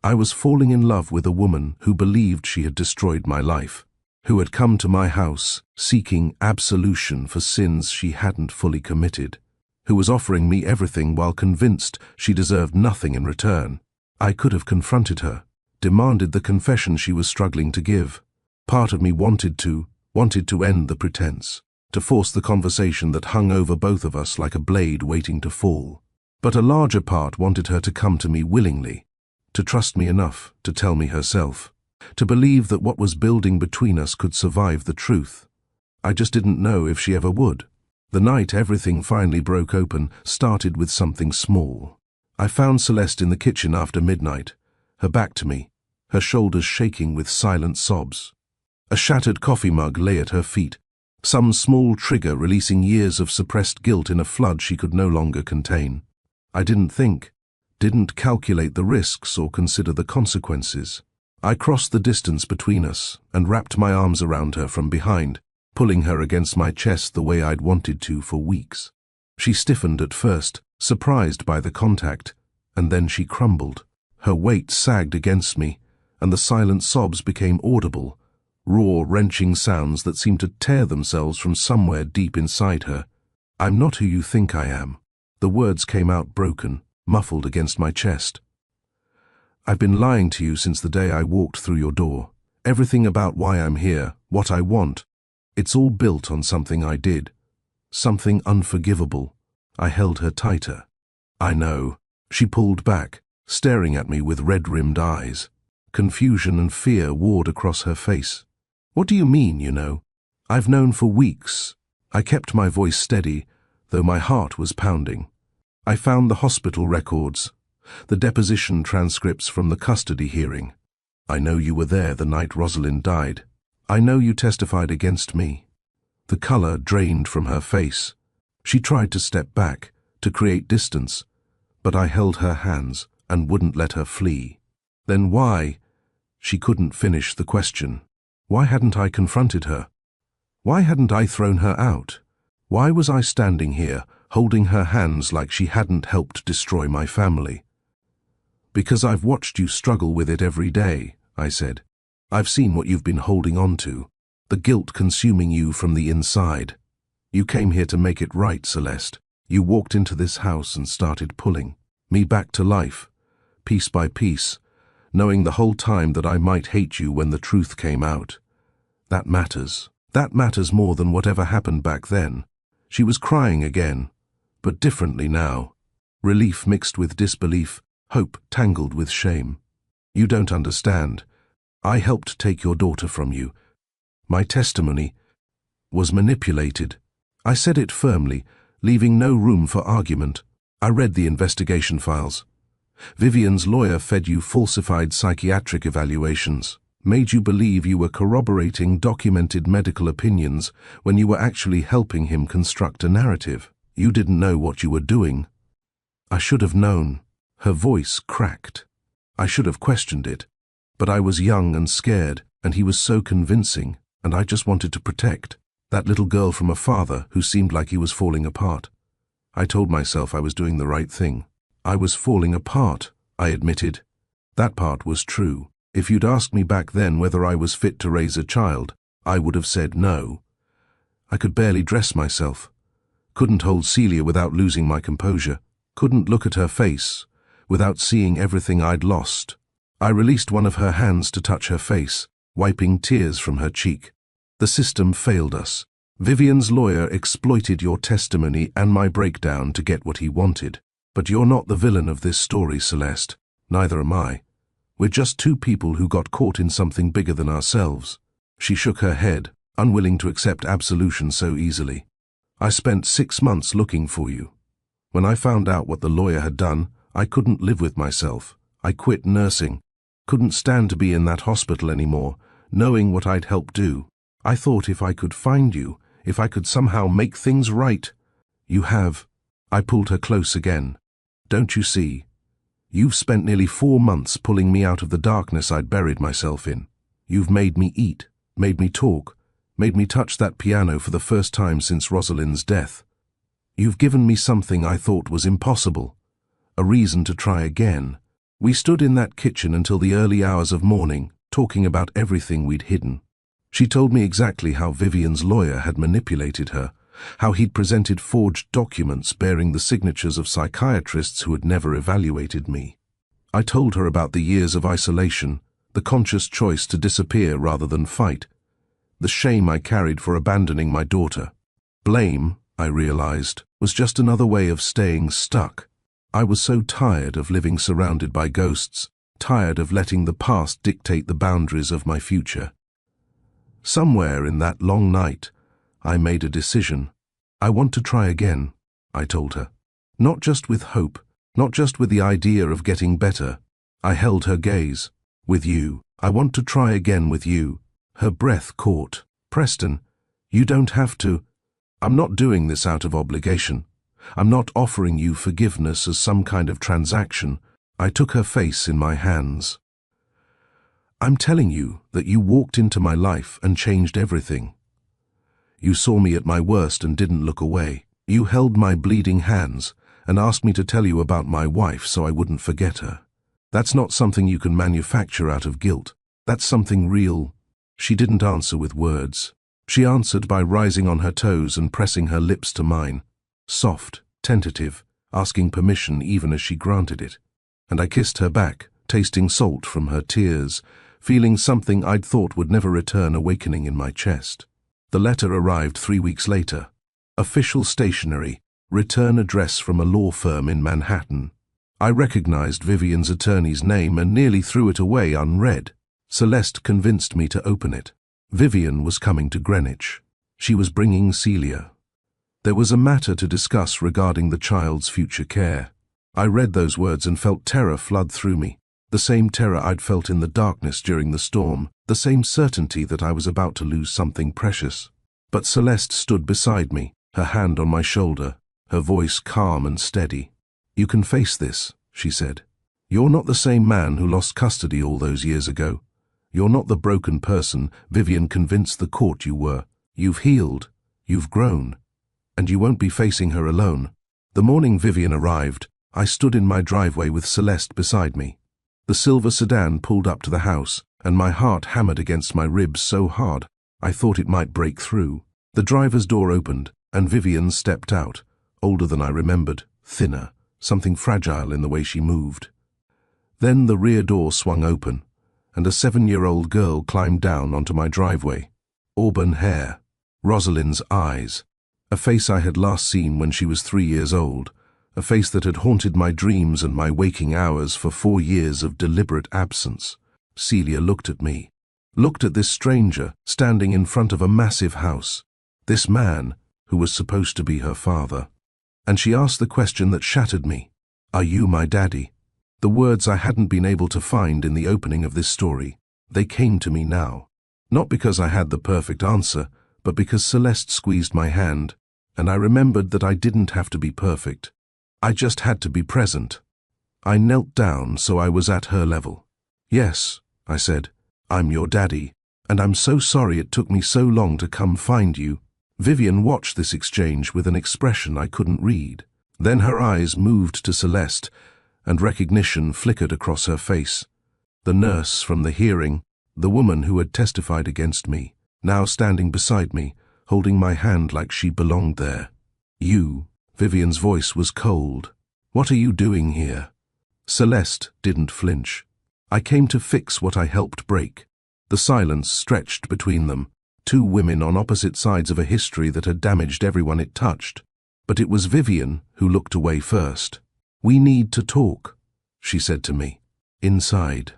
I was falling in love with a woman who believed she had destroyed my life, who had come to my house seeking absolution for sins she hadn't fully committed, who was offering me everything while convinced she deserved nothing in return. I could have confronted her, demanded the confession she was struggling to give. Part of me wanted to end the pretense, to force the conversation that hung over both of us like a blade waiting to fall. But a larger part wanted her to come to me willingly, to trust me enough to tell me herself, to believe that what was building between us could survive the truth. I just didn't know if she ever would. The night everything finally broke open started with something small. I found Celeste in the kitchen after midnight, her back to me, her shoulders shaking with silent sobs. A shattered coffee mug lay at her feet, some small trigger releasing years of suppressed guilt in a flood she could no longer contain. I didn't calculate the risks or consider the consequences. I crossed the distance between us and wrapped my arms around her from behind, pulling her against my chest the way I'd wanted to for weeks. She stiffened at first, surprised by the contact, and then she crumbled. Her weight sagged against me, and the silent sobs became audible, raw, wrenching sounds that seemed to tear themselves from somewhere deep inside her. "I'm not who you think I am." The words came out broken, muffled against my chest. "I've been lying to you since the day I walked through your door. Everything about why I'm here, what I want, it's all built on something I did. Something unforgivable." I held her tighter. "I know." She pulled back, staring at me with red-rimmed eyes. Confusion and fear warred across her face. "What do you mean, you know? I've known for weeks." I kept my voice steady, though my heart was pounding. "I found the hospital records, the deposition transcripts from the custody hearing. I know you were there the night Rosalind died. I know you testified against me." The color drained from her face. She tried to step back, to create distance, but I held her hands and wouldn't let her flee. "Then why?" She couldn't finish the question. Why hadn't I confronted her? Why hadn't I thrown her out? Why was I standing here, holding her hands like she hadn't helped destroy my family? "Because I've watched you struggle with it every day," I said. "I've seen what you've been holding on to, the guilt consuming you from the inside. You came here to make it right, Celeste. You walked into this house and started pulling me back to life, piece by piece, knowing the whole time that I might hate you when the truth came out. That matters. That matters more than whatever happened back then." She was crying again, but differently now. Relief mixed with disbelief, hope tangled with shame. "You don't understand. I helped take your daughter from you. My testimony was manipulated." I said it firmly, leaving no room for argument. "I read the investigation files. Vivian's lawyer fed you falsified psychiatric evaluations, made you believe you were corroborating documented medical opinions when you were actually helping him construct a narrative. You didn't know what you were doing." "I should have known." Her voice cracked. "I should have questioned it. But I was young and scared, and he was so convincing, and I just wanted to protect that little girl from a father who seemed like he was falling apart. I told myself I was doing the right thing. I was falling apart," I admitted. That part was true. If you'd asked me back then whether I was fit to raise a child, I would have said no. I could barely dress myself. Couldn't hold Celia without losing my composure. Couldn't look at her face without seeing everything I'd lost. I released one of her hands to touch her face, wiping tears from her cheek. "The system failed us. Vivian's lawyer exploited your testimony and my breakdown to get what he wanted. But you're not the villain of this story, Celeste. Neither am I. We're just two people who got caught in something bigger than ourselves." She shook her head, unwilling to accept absolution so easily. "I spent 6 months looking for you. When I found out what the lawyer had done, I couldn't live with myself. I quit nursing. Couldn't stand to be in that hospital anymore, knowing what I'd helped do. I thought if I could find you, if I could somehow make things right." "You have." I pulled her close again. "Don't you see? You've spent nearly 4 months pulling me out of the darkness I'd buried myself in. You've made me eat, made me talk, made me touch that piano for the first time since Rosalind's death. You've given me something I thought was impossible, a reason to try again." We stood in that kitchen until the early hours of morning, talking about everything we'd hidden. She told me exactly how Vivian's lawyer had manipulated her, how he'd presented forged documents bearing the signatures of psychiatrists who had never evaluated me. I told her about the years of isolation, the conscious choice to disappear rather than fight, the shame I carried for abandoning my daughter. Blame, I realized, was just another way of staying stuck. I was so tired of living surrounded by ghosts, tired of letting the past dictate the boundaries of my future. Somewhere in that long night, I made a decision. "I want to try again," I told her. Not just with hope, not just with the idea of getting better. I held her gaze. "With you. I want to try again with you." Her breath caught. "Preston, you don't have to. I'm not doing this out of obligation. I'm not offering you forgiveness as some kind of transaction." I took her face in my hands. "I'm telling you that you walked into my life and changed everything. You saw me at my worst and didn't look away. You held my bleeding hands and asked me to tell you about my wife so I wouldn't forget her. That's not something you can manufacture out of guilt. That's something real. She didn't answer with words. She answered by rising on her toes and pressing her lips to mine. Soft, tentative, asking permission even as she granted it. And I kissed her back, tasting salt from her tears, feeling something I'd thought would never return awakening in my chest. The letter arrived 3 weeks later. Official stationery, return address from a law firm in Manhattan. I recognized Vivian's attorney's name and nearly threw it away unread. Celeste convinced me to open it. Vivian was coming to Greenwich. She was bringing Celia. There was a matter to discuss regarding the child's future care. I read those words and felt terror flood through me, the same terror I'd felt in the darkness during the storm, the same certainty that I was about to lose something precious. But Celeste stood beside me, her hand on my shoulder, her voice calm and steady. "You can face this," she said. "You're not the same man who lost custody all those years ago. You're not the broken person Vivian convinced the court you were. You've healed, you've grown, and you won't be facing her alone." The morning Vivian arrived, I stood in my driveway with Celeste beside me. The silver sedan pulled up to the house, and my heart hammered against my ribs so hard I thought it might break through. The driver's door opened, and Vivian stepped out, older than I remembered, thinner, something fragile in the way she moved. Then the rear door swung open, and a 7-year-old girl climbed down onto my driveway. Auburn hair, Rosalind's eyes, a face I had last seen when she was 3 years old, a face that had haunted my dreams and my waking hours for 4 years of deliberate absence. Celia looked at me, looked at this stranger standing in front of a massive house, this man who was supposed to be her father. And she asked the question that shattered me. "Are you my daddy?" The words I hadn't been able to find in the opening of this story, they came to me now. Not because I had the perfect answer, but because Celeste squeezed my hand, and I remembered that I didn't have to be perfect. I just had to be present. I knelt down so I was at her level. "Yes," I said, "I'm your daddy, and I'm so sorry it took me so long to come find you." Vivian watched this exchange with an expression I couldn't read. Then her eyes moved to Celeste, and recognition flickered across her face. The nurse from the hearing, the woman who had testified against me, now standing beside me, holding my hand like she belonged there. "You," Vivian's voice was cold. "What are you doing here?" Celeste didn't flinch. "I came to fix what I helped break." The silence stretched between them, two women on opposite sides of a history that had damaged everyone it touched. But it was Vivian who looked away first. "We need to talk," she said to me. "Inside."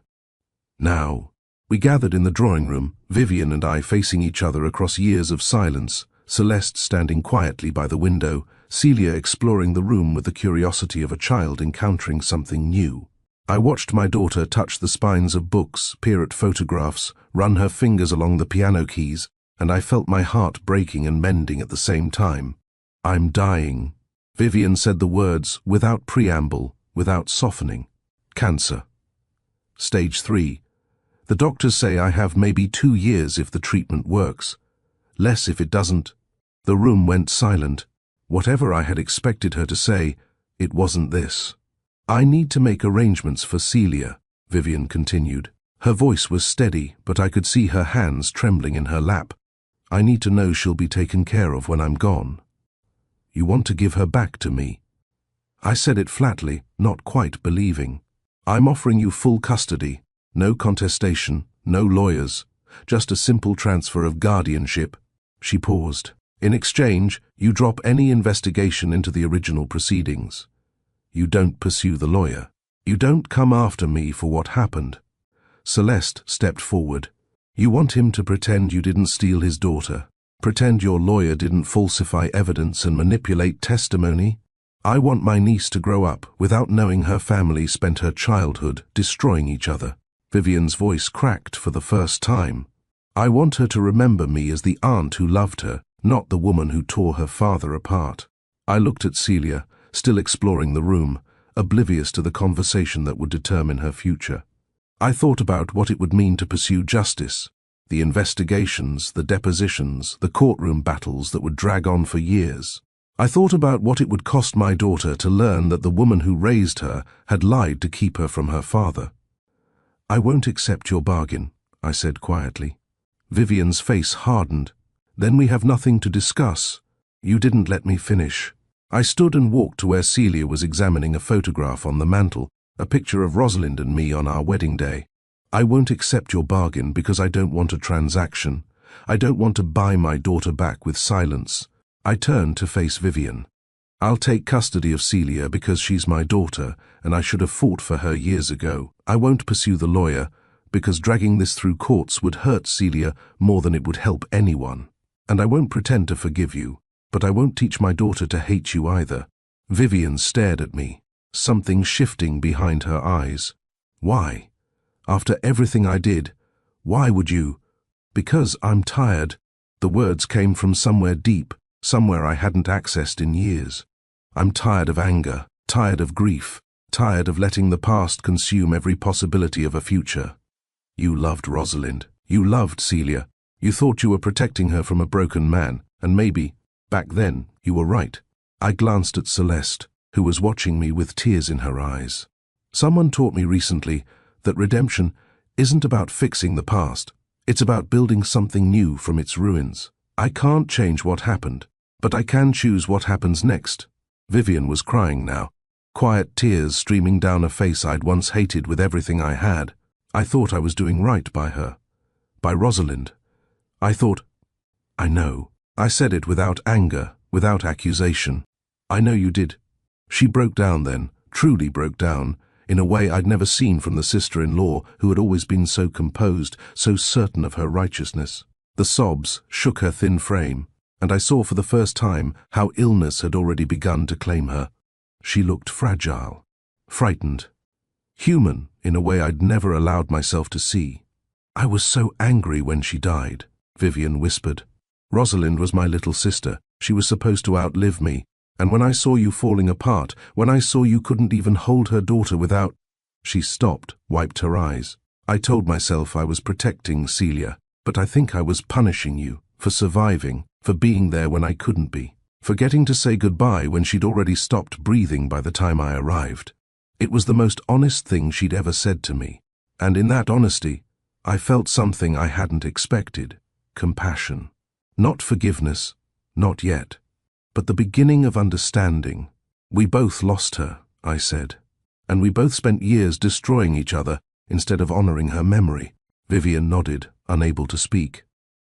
Now. We gathered in the drawing room, Vivian and I facing each other across years of silence, Celeste standing quietly by the window, Celia exploring the room with the curiosity of a child encountering something new. I watched my daughter touch the spines of books, peer at photographs, run her fingers along the piano keys, and I felt my heart breaking and mending at the same time. "I'm dying." Vivian said the words without preamble, without softening. "Cancer. Stage 3. The doctors say I have maybe 2 years if the treatment works. Less if it doesn't." The room went silent. Whatever I had expected her to say, it wasn't this. "I need to make arrangements for Celia," Vivian continued. Her voice was steady, but I could see her hands trembling in her lap. "I need to know she'll be taken care of when I'm gone." "You want to give her back to me?" I said it flatly, not quite believing. "I'm offering you full custody. No contestation, no lawyers, just a simple transfer of guardianship." She paused. "In exchange, you drop any investigation into the original proceedings. You don't pursue the lawyer. You don't come after me for what happened." Celeste stepped forward. "You want him to pretend you didn't steal his daughter, pretend your lawyer didn't falsify evidence and manipulate testimony? I want my niece to grow up without knowing her family spent her childhood destroying each other." Vivian's voice cracked for the first time. "I want her to remember me as the aunt who loved her, not the woman who tore her father apart." I looked at Celia, still exploring the room, oblivious to the conversation that would determine her future. I thought about what it would mean to pursue justice, the investigations, the depositions, the courtroom battles that would drag on for years. I thought about what it would cost my daughter to learn that the woman who raised her had lied to keep her from her father. "I won't accept your bargain," I said quietly. Vivian's face hardened. "Then we have nothing to discuss." "You didn't let me finish." I stood and walked to where Celia was examining a photograph on the mantel, a picture of Rosalind and me on our wedding day. "I won't accept your bargain because I don't want a transaction. I don't want to buy my daughter back with silence." I turned to face Vivian. "I'll take custody of Celia because she's my daughter, and I should have fought for her years ago. I won't pursue the lawyer, because dragging this through courts would hurt Celia more than it would help anyone. And I won't pretend to forgive you, but I won't teach my daughter to hate you either." Vivian stared at me, something shifting behind her eyes. "Why? After everything I did, why would you?" "Because I'm tired." The words came from somewhere deep, somewhere I hadn't accessed in years. "I'm tired of anger, tired of grief, tired of letting the past consume every possibility of a future." "You loved Rosalind. You loved Celia. You thought you were protecting her from a broken man, and maybe, back then, you were right." I glanced at Celeste, who was watching me with tears in her eyes. "Someone taught me recently that redemption isn't about fixing the past. It's about building something new from its ruins. I can't change what happened, but I can choose what happens next." Vivian was crying now, quiet tears streaming down a face I'd once hated with everything I had. I thought I was doing right by her, by Rosalind. I thought, "I know." I said it without anger, without accusation. "I know you did." She broke down then, truly broke down, in a way I'd never seen from the sister-in-law who had always been so composed, so certain of her righteousness. The sobs shook her thin frame, and I saw for the first time how illness had already begun to claim her. She looked fragile, frightened, human in a way I'd never allowed myself to see. "I was so angry when she died," Vivian whispered. "Rosalind was my little sister. She was supposed to outlive me. And when I saw you falling apart, when I saw you couldn't even hold her daughter without—" She stopped, wiped her eyes. "I told myself I was protecting Celia, but I think I was punishing you for surviving, for being there when I couldn't be, for getting to say goodbye when she'd already stopped breathing by the time I arrived." It was the most honest thing she'd ever said to me, and in that honesty, I felt something I hadn't expected: compassion. Not forgiveness, not yet, but the beginning of understanding. "We both lost her," I said, "and we both spent years destroying each other instead of honoring her memory." Vivian nodded, unable to speak.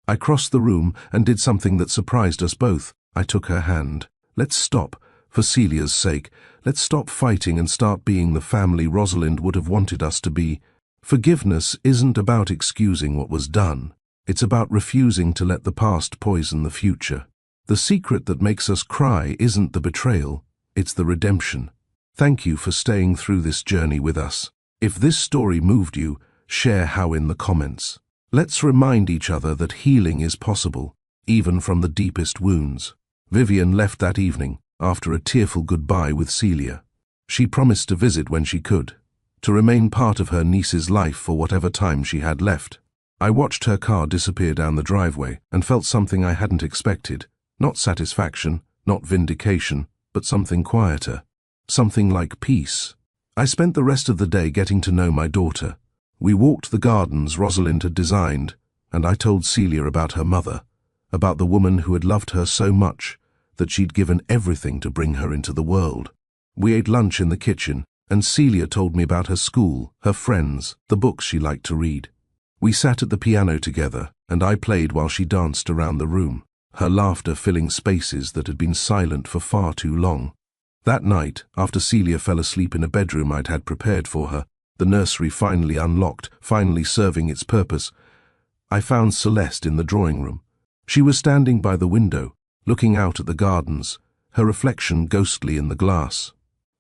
I crossed the room and did something that surprised us both. I took her hand. "Let's stop, for Celia's sake. Let's stop fighting and start being the family Rosalind would have wanted us to be. Forgiveness isn't about excusing what was done. It's about refusing to let the past poison the future. The secret that makes us cry isn't the betrayal, it's the redemption." Thank you for staying through this journey with us. If this story moved you, share how in the comments. Let's remind each other that healing is possible, even from the deepest wounds. Vivian left that evening, after a tearful goodbye with Celia. She promised to visit when she could, to remain part of her niece's life for whatever time she had left. I watched her car disappear down the driveway and felt something I hadn't expected. Not satisfaction, not vindication, but something quieter. Something like peace. I spent the rest of the day getting to know my daughter. We walked the gardens Rosalind had designed, and I told Celia about her mother, about the woman who had loved her so much that she'd given everything to bring her into the world. We ate lunch in the kitchen, and Celia told me about her school, her friends, the books she liked to read. We sat at the piano together, and I played while she danced around the room, her laughter filling spaces that had been silent for far too long. That night, after Celia fell asleep in a bedroom I'd had prepared for her, the nursery finally unlocked, finally serving its purpose, I found Celeste in the drawing room. She was standing by the window, looking out at the gardens, her reflection ghostly in the glass.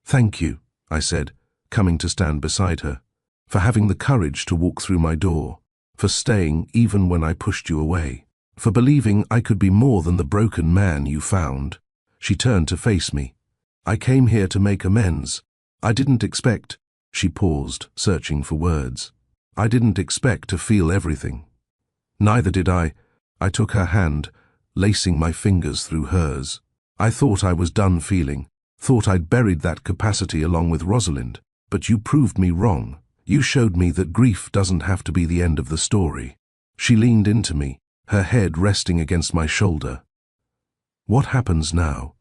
"Thank you," I said, coming to stand beside her, "for having the courage to walk through my door, for staying even when I pushed you away, for believing I could be more than the broken man you found." She turned to face me. "I came here to make amends. I didn't expect—" She paused, searching for words. "I didn't expect to feel everything." "Neither did I." I took her hand, lacing my fingers through hers. I thought I was done feeling, thought I'd buried that capacity along with Rosalind, but you proved me wrong. You showed me that grief doesn't have to be the end of the story. She leaned into me, her head resting against my shoulder. What happens now?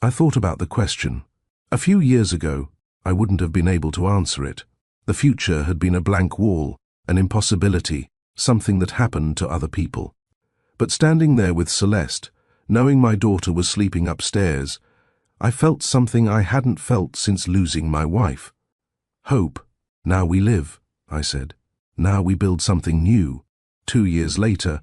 I thought about the question. A few years ago, I wouldn't have been able to answer it. The future had been a blank wall, an impossibility, something that happened to other people. But standing there with Celeste, knowing my daughter was sleeping upstairs, I felt something I hadn't felt since losing my wife. Hope. Now we live, I said. Now we build something new. 2 years later,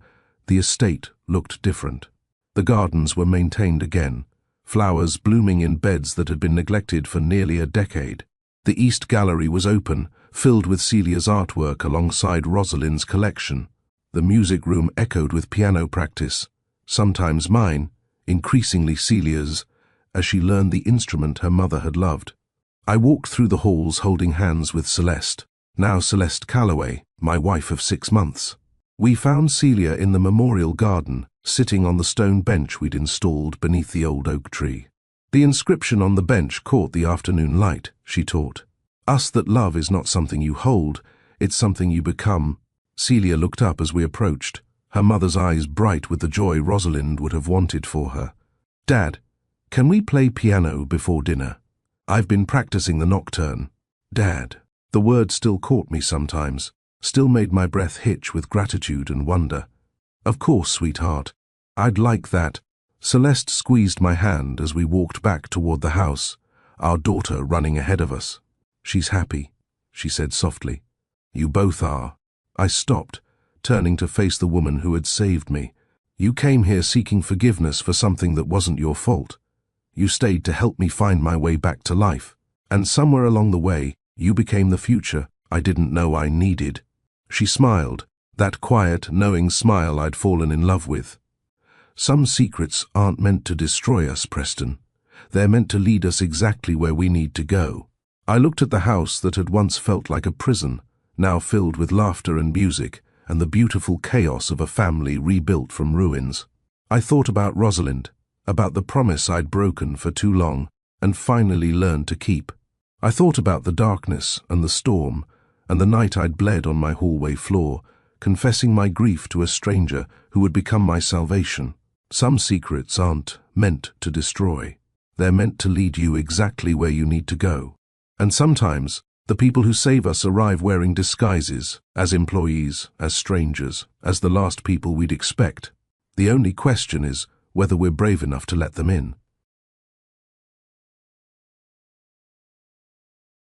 the estate looked different. The gardens were maintained again, flowers blooming in beds that had been neglected for nearly a decade. The East Gallery was open, filled with Celia's artwork alongside Rosalind's collection. The music room echoed with piano practice, sometimes mine, increasingly Celia's, as she learned the instrument her mother had loved. I walked through the halls holding hands with Celeste, now Celeste Calloway, my wife of 6 months. We found Celia in the memorial garden, sitting on the stone bench we'd installed beneath the old oak tree. The inscription on the bench caught the afternoon light, she taught. Us that love is not something you hold, it's something you become. Celia looked up as we approached, her mother's eyes bright with the joy Rosalind would have wanted for her. Dad, can we play piano before dinner? I've been practicing the nocturne. Dad. The word still caught me sometimes, still made my breath hitch with gratitude and wonder. Of course, sweetheart. I'd like that. Celeste squeezed my hand as we walked back toward the house, our daughter running ahead of us. She's happy, she said softly. You both are. I stopped, turning to face the woman who had saved me. You came here seeking forgiveness for something that wasn't your fault. You stayed to help me find my way back to life. And somewhere along the way, you became the future I didn't know I needed. She smiled, that quiet, knowing smile I'd fallen in love with. Some secrets aren't meant to destroy us, Preston. They're meant to lead us exactly where we need to go. I looked at the house that had once felt like a prison, now filled with laughter and music, and the beautiful chaos of a family rebuilt from ruins. I thought about Rosalind, about the promise I'd broken for too long and finally learned to keep. I thought about the darkness and the storm, and the night I'd bled on my hallway floor, confessing my grief to a stranger who would become my salvation. Some secrets aren't meant to destroy. They're meant to lead you exactly where you need to go. And sometimes, the people who save us arrive wearing disguises, as employees, as strangers, as the last people we'd expect. The only question is whether we're brave enough to let them in.